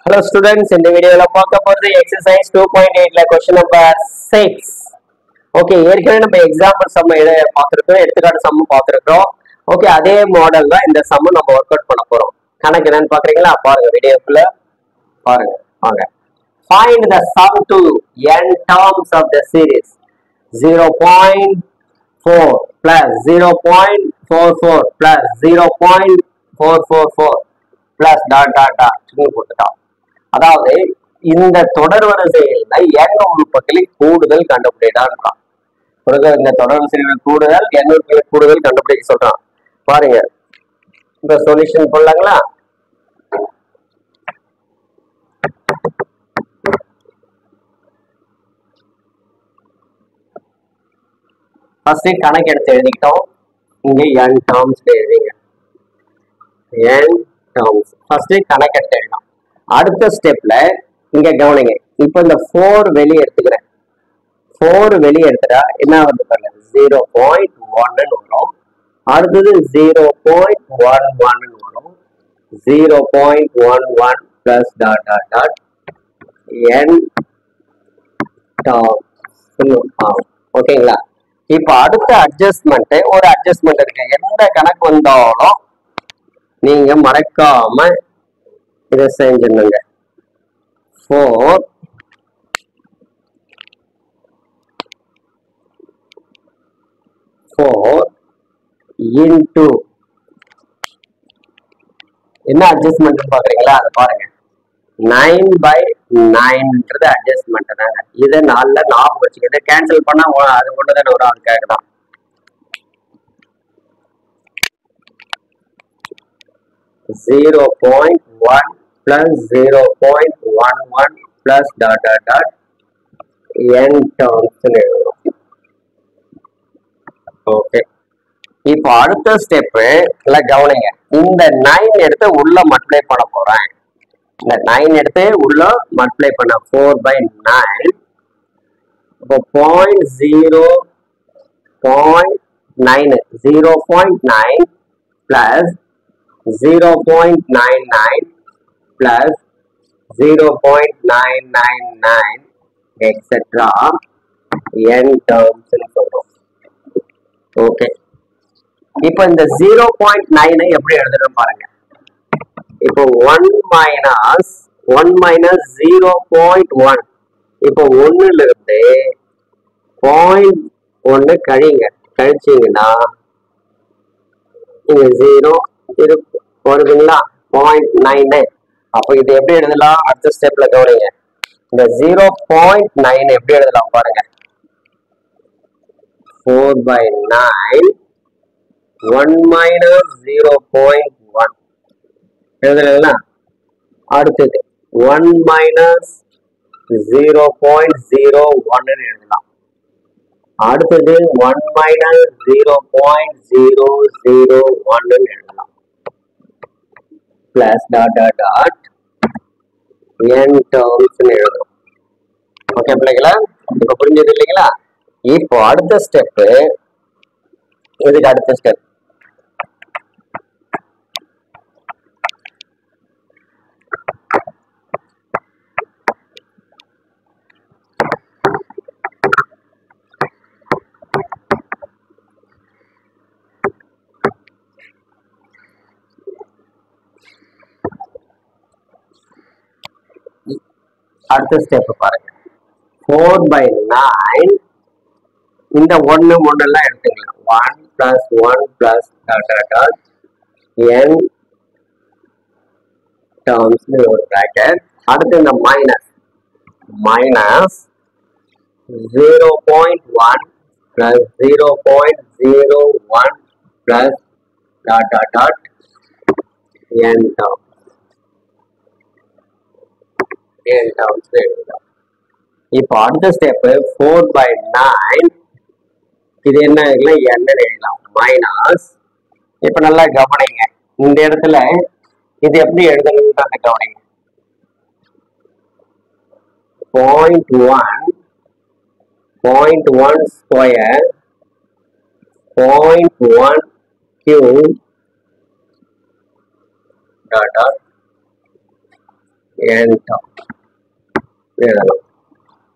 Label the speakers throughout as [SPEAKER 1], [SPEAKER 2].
[SPEAKER 1] Hello students, in the video la பார்க்க போறது exercise 2.8 ல question number 6. ஓகே, ஏற்கனவே நம்ம எக்ஸாம்பிள் சம் பார்த்துருக்கோம், எடுத்துக்காட்டு சம் பார்த்துருக்கோம். ஓகே, அதே மாடல் தான் இந்த சம் நம்ம ஒர்க் அவுட் பண்ண போறோம். கணக்கு என்னன்னு பாக்குறீங்களா? பாருங்க, வீடியோக்குள்ள பாருங்க வாங்க. Find the sum to n terms of the series 0.4 plus 0.44 plus 0.444 plus dot dot dot போட்டுட்டோம். அதாவது இந்த தொடர் வரிசையில் n உறுப்புகளில் கூடுதல் கண்டுபிடிடான். இந்த தொடர் வரிசையில் கூடுதல் n உறுப்புகளில் கூடுதல் கண்டுபிடிக்க சொல்றான். பாருங்க, இந்த சொல்யூஷன் போடலாங்களா? ஃபர்ஸ்ட் கணக்கு எடுத்து எழுதிக்கிட்டோம். இங்க n டேர்ம்ஸ் எழுதிங்க. n டேர்ம்ஸ் ஃபர்ஸ்ட் கணக்கு எடுத்து எழுதணும். அடுத்த ஸ்டெப்ல இங்க கவனிங்க. இப்போ இந்த 4 வெளியே எடுத்துக்கிறேன். 4 வெளியே எடுத்துட்டா என்ன வருது பாருங்க, 0.1 வரும். அடுத்தது 0.11 வரும். 0.11 plus dot dot dot n terms. ஓகேங்களா? இப்போ அடுத்த அட்ஜஸ்ட்மெண்ட், ஒரு அட்ஜஸ்ட்மெண்ட் இருக்கு. எந்த கணக்கு வந்தாலும் நீங்க மறக்காம இதை செஞ்சிருங்க. 4 into என்ன அட்ஜஸ்ட்மெண்ட் பாக்குறீங்களா? அதை பாருங்க. 9/9 அட்ஜஸ்ட்மெண்ட் தாங்க. இதை 4ல 4 வச்சுக்க. இதை கேன்சல் பண்ணா அது ஒண்ணுதானே ஒரு ஆளுக்காக தான். 0.1 plus 0.11 plus dot dot dot n terms எழுதணும். ஓகே, இப்போ அடுத்த ஸ்டெப் கவனிங்க. இந்த 9 எடுத்து உள்ள மல்டிப்ளை பண்ண போறேன். இந்த 9 எடுத்து உள்ள மல்டிப்ளை பண்ண 4/9. இப்போ 0.9 plus 0.99 plus 0.999 etc. n terms சொல்றோம். ஓகே, இப்போ இந்த 0.9 எப்படி எழுதுறோம் பாருங்க. இப்போ 1 minus 0.1. இப்போ 1ல இருந்து 0.1 கழிச்சீங்கன்னா இங்க 0 வருதுங்களா? 0.9. அப்போ இது எப்படி எழுதலாம்? அடுத்த ஸ்டெப்ல கவனிங்க. இந்த 0.9 எப்படி எழுதலாம் பாருங்க. 4/9 1 minus 0.1 எழுதுறீங்களா? அடுத்தது 1 minus 0.01 எழுதலாம். அடுத்தது 1 minus 0.001 எழுதலாம். Plus dot dot dot n terms எழுதணும். ஓகே பிள்ளைங்களா, இப்ப புரிஞ்சது இல்லைங்களா? இப்போ அடுத்த ஸ்டெப், இதுக்கு அடுத்த ஸ்டெப் பாருங்க. 4/9 இந்த 1 எல்லாம் எடுத்துக்கலாம். 1 plus 1 plus dot dot dot n terms ஒரு bracket. அடுத்து இந்த minus 0.1 plus 0.01 plus dot dot dot n terms. இப்போ அடுத்த ஸ்டெப் 4/9. இது என்ன எழுதலாம்? மைனஸ். இப்ப நல்லா கவனிங்க. இந்த இடத்துல இது எப்படி எழுதணும்ன்றத கவனிங்க. 0.1 square 0.1 cube dot dot n term எழுதலாம்.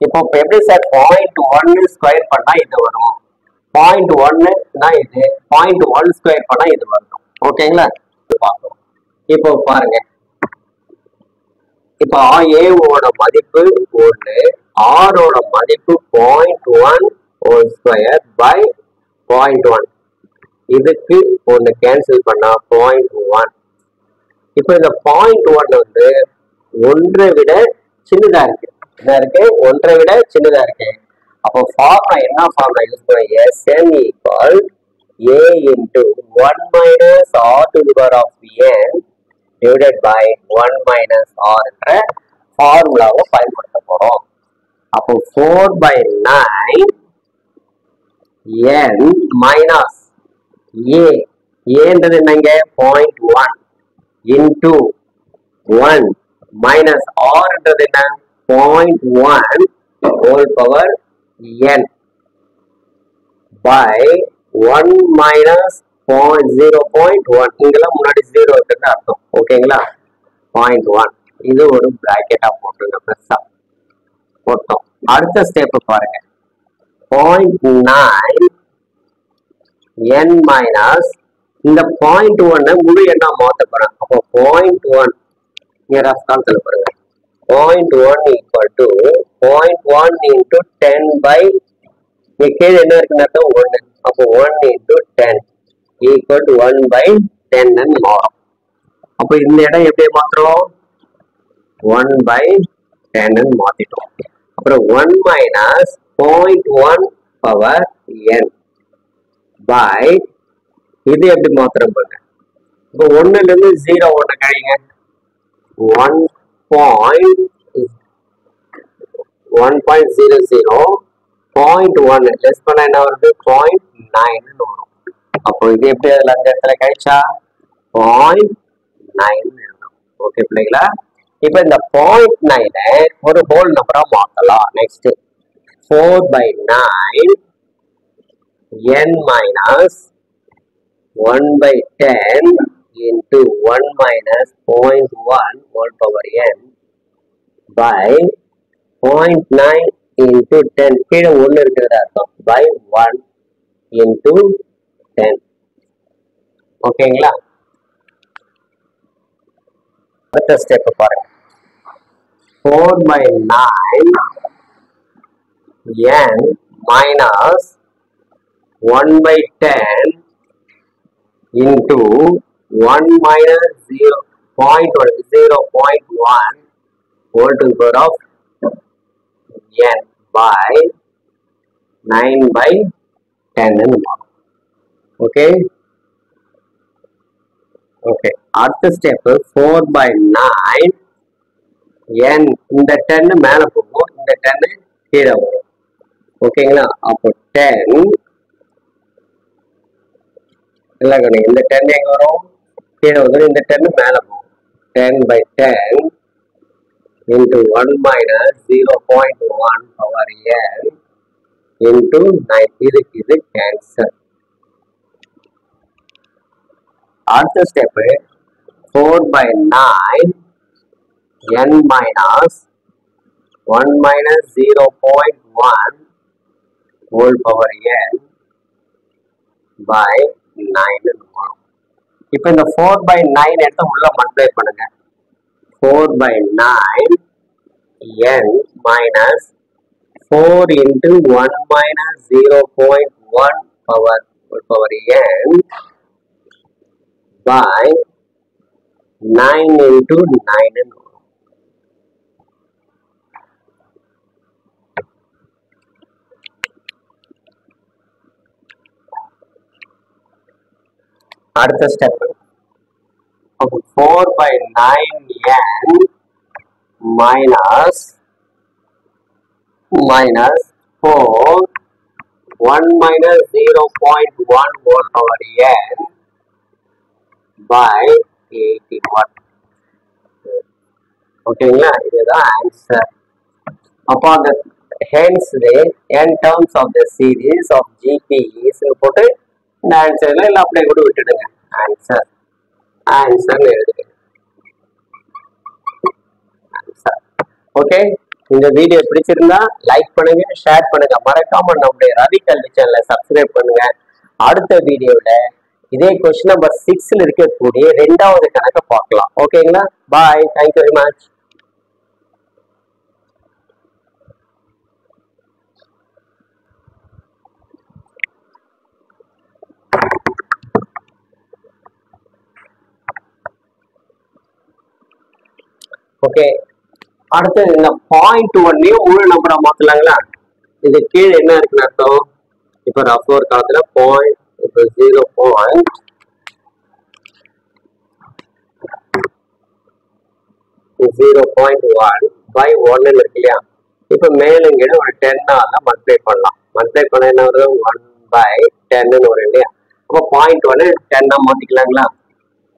[SPEAKER 1] இப்போ எப்படி சார் 0.1 ஸ்கொயர் பண்ணா இது வரும், 0.1னா இது, 0.1 ஸ்கொயர் பண்ணா இது வரும். ஓகேங்களா? பார்ப்போம். இப்போ பாருங்க, இப்போ ஏவோட மதிப்பு 1, ஆரோட மதிப்பு 0.1 ஹோல் ஸ்கொயர் பை 0.1. இதுக்கு ஒன்று கேன்சல் பண்ணா 0.1. இப்போ இந்த 0.1 வந்து ஒன்றை விட சின்னதா இருக்கு. என்ன இருக்கு? ஒன்றை விட சின்னதா இருக்கு. அப்போ ஃபார்முலா என்ன ஃபார்முலா யூஸ் பண்ண? Sn equal a into 1 minus r to the power of n divided by 1 minus r என்ற ஃபார்முலாவை பயன்படுத்த போறோம். அப்போ 4/9 n minus a, ஏன்றது என்னங்க? 0.1 into 1 minus r என்றது என்ன? 0.1 whole power n by 1 minus 0.1. இங்கெல்லாம் முன்னாடி 0 இருக்குன்னு அர்த்தம். ஓகேங்களா? 0.1 இது ஒரு பிராக்கெட்டா போட்டுங்க, பெருசா போட்டோம். அடுத்த ஸ்டெப் பாருங்க, 0.9 n minus இந்த 0.1 முழு எண்ணா மாத்த போறேன். அப்போ 0.1 இங்க ரஃப் கால்குலேட் பண்ணுங்க. 0.1 equal to 0.1 into 10 by இங்க கீழே என்ன இருக்குன்னு அர்த்தம்? 1. அப்போ 1 into 10 equal to 1 by 10 ன்னு மாறும். அப்போ இந்த இடம் எப்படி மாத்துறோம்? 1 by 10 ன்னு மாத்திட்டோம். அப்புறம் 1 minus 0.1 power n by இது எப்படி மாத்திரம் பாருங்க. இப்போ 1ல இருந்து 0 1 கழிங்க. 1.00 0.1 லெஸ் பண்ண என்ன வருது? 0.9 வரும். அப்போ இது எப்படி அதுல அந்த இடத்துல கழிச்சா 0.9 எழுதணும். ஓகே பிள்ளைங்களா? இப்போ இந்த 0.9 ஒரு ஹோல் நம்பரா மாத்தலாம். Next 4/9 n minus 1/10 into 1 minus 0.1 whole power n by 0.9 into 10 கீழே 1 இருக்கிறதா அர்த்தம் by 1 into 10. ஓகேங்களா? அடுத்த ஸ்டெப் பாருங்க, 4/9 n minus 1/10 into 1 minus 0.1 whole to the power of n by 9/10 ன்னு மாறும். Okay okay. அடுத்த ஸ்டெப் 4/9 n இந்த 10 மேல போகும், இந்த 10 கீழே வரும். ஓகேங்களா? அப்போ 10 இல்லை கணக்கு, இந்த 10 எங்க வரும்? கீழே வரும். இந்த 10 மேல போகும். 10/10 into 1 minus 0.1 power n into 9. இது கேன்சல். அடுத்த step 4/9 n minus 1 minus 0.1 whole power n by 9 வரும். இப்போ இந்த 4/9 எடுத்து உள்ள மல்டிப்ளை பண்ணுங்க. 4/9 n minus 4 into 1 minus 0.1 power n by 9 into 9 ன்னு வரும். அடுத்த step 4/9 n minus 4 1 minus 0.1 whole power n by 81. ஓகேங்களா? இதுதான் ஆன்சர். அப்போ அந்த hence n terms of the series of GPEs போட்டு இந்த ஆன்சர்ல இல்லை அப்படியே கூட விட்டுடுங்க. ஆன்சர் எழுதுங்க. ஓகே, இந்த வீடியோ பிடிச்சிருந்தா லைக் பண்ணுங்க, ஷேர் பண்ணுங்க, மறக்காம நம்முடைய ரவி கல்வி சேனலை சப்ஸ்கிரைப் பண்ணுங்க. அடுத்த வீடியோல இதே கொஸ்டின் நம்பர் 6ல இருக்கக்கூடிய 2வது கணக்கை பார்க்கலாம். ஓகேங்களா? பாய், தேங்க்யூ வெரி மச். ஓகே, அடுத்தது இந்த பாயிண்ட் ஒன்னையும் முழு நம்பரா மாத்தலாங்களா? இது கீழே என்ன இருக்குன்னு அர்த்தம்? இப்ப ரஃப் ஒரு காலத்துல பாயிண்ட், இப்போ 0.0.1 by 1 இருக்கு இல்லையா? இப்ப மேலுங்கிட ஒரு 10ஆல மல்டிப்ளை பண்ணலாம். மல்டிப்ளை பண்ண என்ன வருது? 1/10 வரும் இல்லையா? அப்போ point 1 10ஆ மாத்திக்கலாங்களா?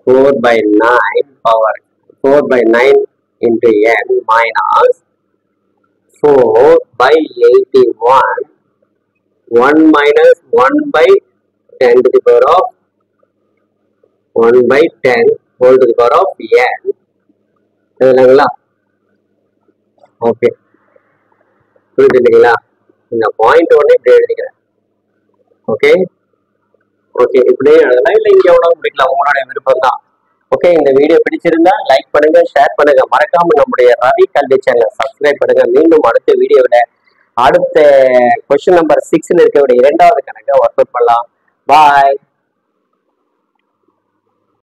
[SPEAKER 1] 4/9 power 4/9 into n minus 4/81 1 minus 1/10 to the power of 1/10 whole to the power of n. இதுங்களா? ஓகே, புரியுதுங்களா? இந்த பாயிண்ட் ஒன்று இப்படி எழுதிக்கிறேன். ஓகே ஓகே, இப்படியே எழுதலாம், இல்லை இங்கே எவ்வளோ முடிக்கலாம், உங்களோட விருப்பம் தான். ஓகே, இந்த வீடியோ பிடிச்சிருந்தா லைக் பண்ணுங்க, ஷேர் பண்ணுங்க, மறக்காம நம்முடைய ரவி கல்வி சேனலை சப்ஸ்கிரைப் பண்ணுங்க. மீண்டும் அடுத்த வீடியோவில் அடுத்த கொஸ்டின் நம்பர் 6ல இருக்கக்கூடிய 2வது கணக்கை ஒர்க் அவுட் பண்ணலாம். பாய்.